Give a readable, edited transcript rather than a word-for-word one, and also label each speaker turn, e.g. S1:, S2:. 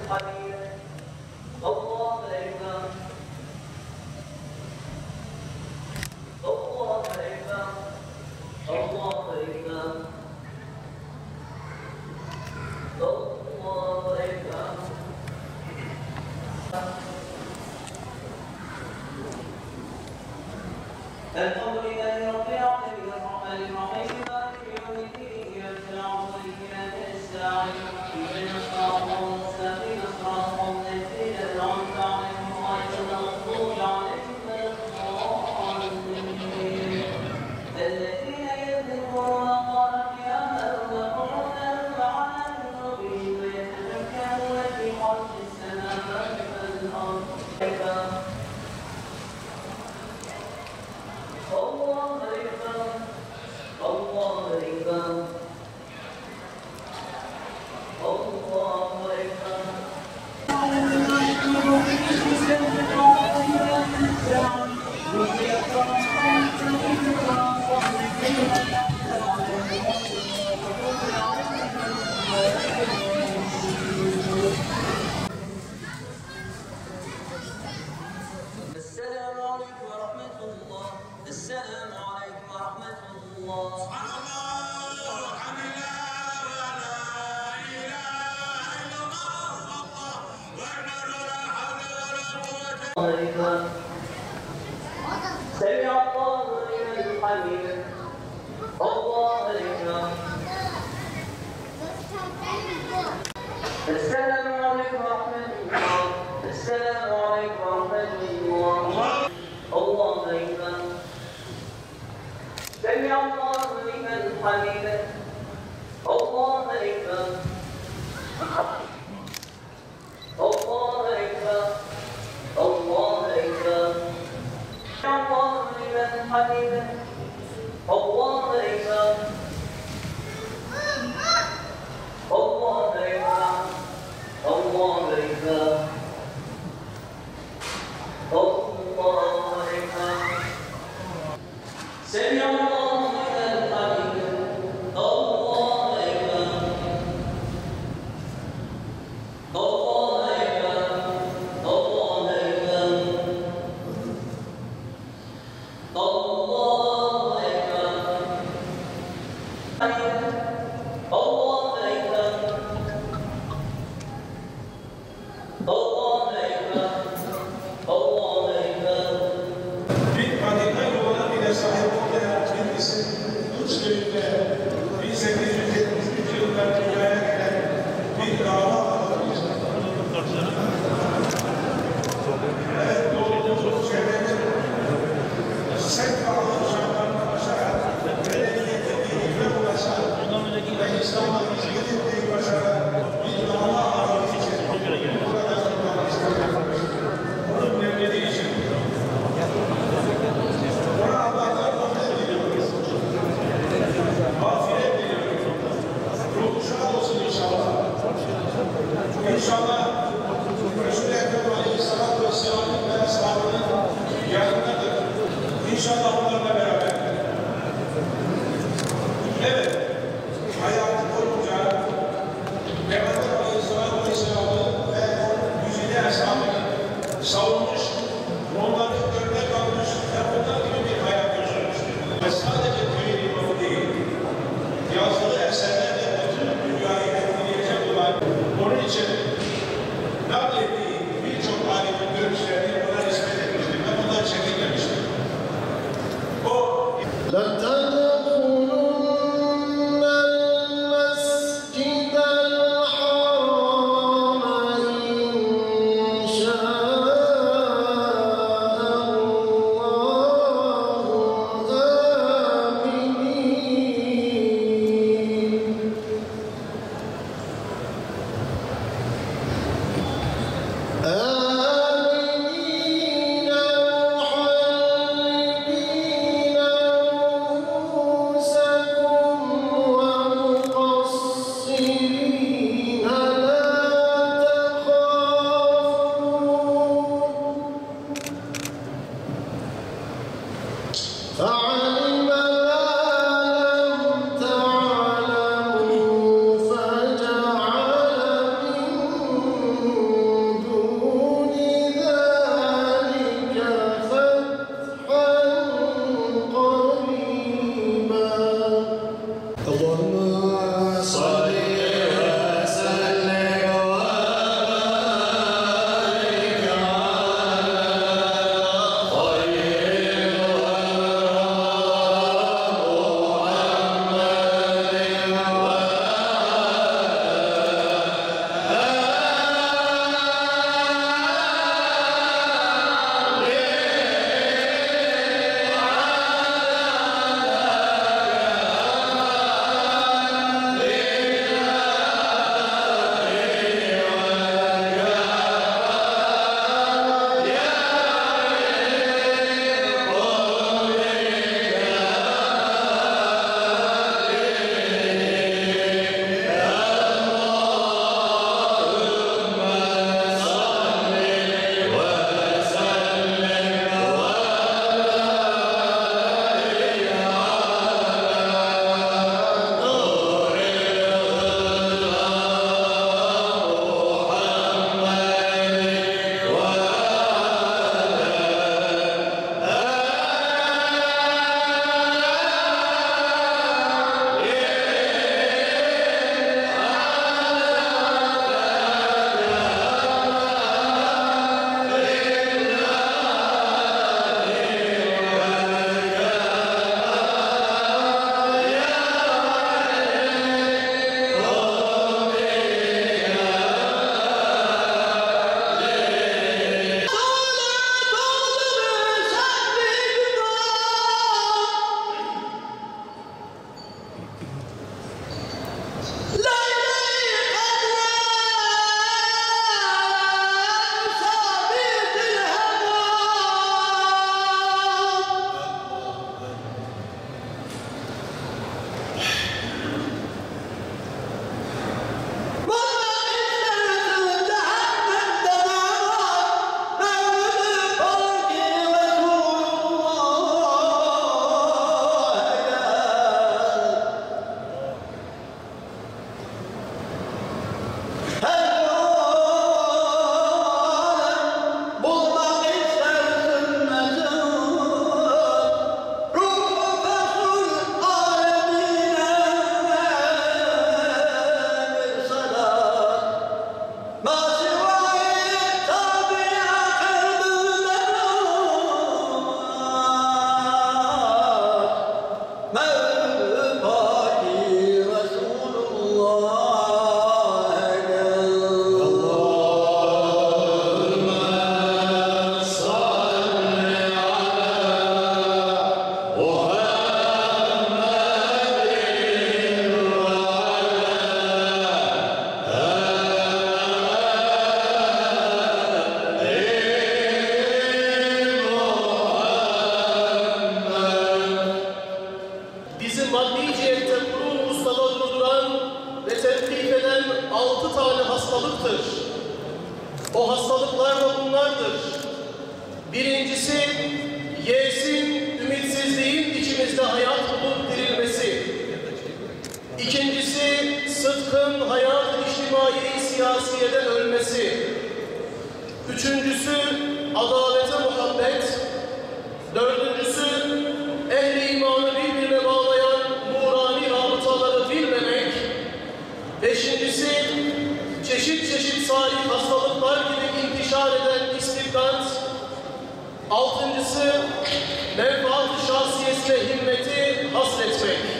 S1: الحمد لله رب العالمين الرحمن الرحيم مالك يوم الدين اياك نعبد واياك نستعين اهدنا الصراط المستقيم صراط الذين انعمت عليهم غير المغضوب عليهم ولا الضالين الذين يذكرون الله قياما وقعودا وعلى جنوبهم ويتفكرون في خلق السماوات والارض الله أكبر الله أكبر الله السلام عليكم ورحمة الله. السلام عليكم ورحمة الله. سبحان الله والحمد لله ولا إله إلا الله والله أكبر ولا حول ولا قوة إلا بالله. سمع الله لمن حمده. الله أكبر. السلام عليكم ورحمة الله. السلام عليكم ورحمة الله. الله أكبر. سمع الله لمن حمده. الله أكبر. الله أكبر. الله أكبر. سمع الله لمن حمده. الله أكبر. الله أكبر. الله أكبر. الله أكبر. سمع الله لمن حمده. الله أكبر. الله أكبر. الله أكبر. الله أكبر. الله أكبر. الله أكبر. الله أكبر. İnşallah Resul-i Ekrem Aleyhisselatü Vesselam'ın ve ashabının yanındadır. İnşallah onlarla beraber. Evet, hayatı boyunca Peygamber Aleyhisselatü Vesselam'ı ve onun güzide ashabını savunmuş, onları örnek almış ve onlar gibi bir hayat yaşamıştır. Ve sadece köy imamı değil, yazdığı eserlerle bütün dünyayı etkileyecek olan, onun için
S2: O hastalıklar da bunlardır. Birincisi, yesin, ümitsizliğin içimizde hayat bulup dirilmesi. İkincisi, sıdkın hayat içtimai siyasiyeden ölmesi. Üçüncüsü, adalete muhabbet. Dördüncüsü, ehli imanı birbirine bağlayan nurani rabıtaları bilmemek. Beşincisi, çeşit çeşit salih hastalıklar gibi intişar eden istibdat. Altıncısı, menfaat-ı şahsiyesine himmeti hasretmek.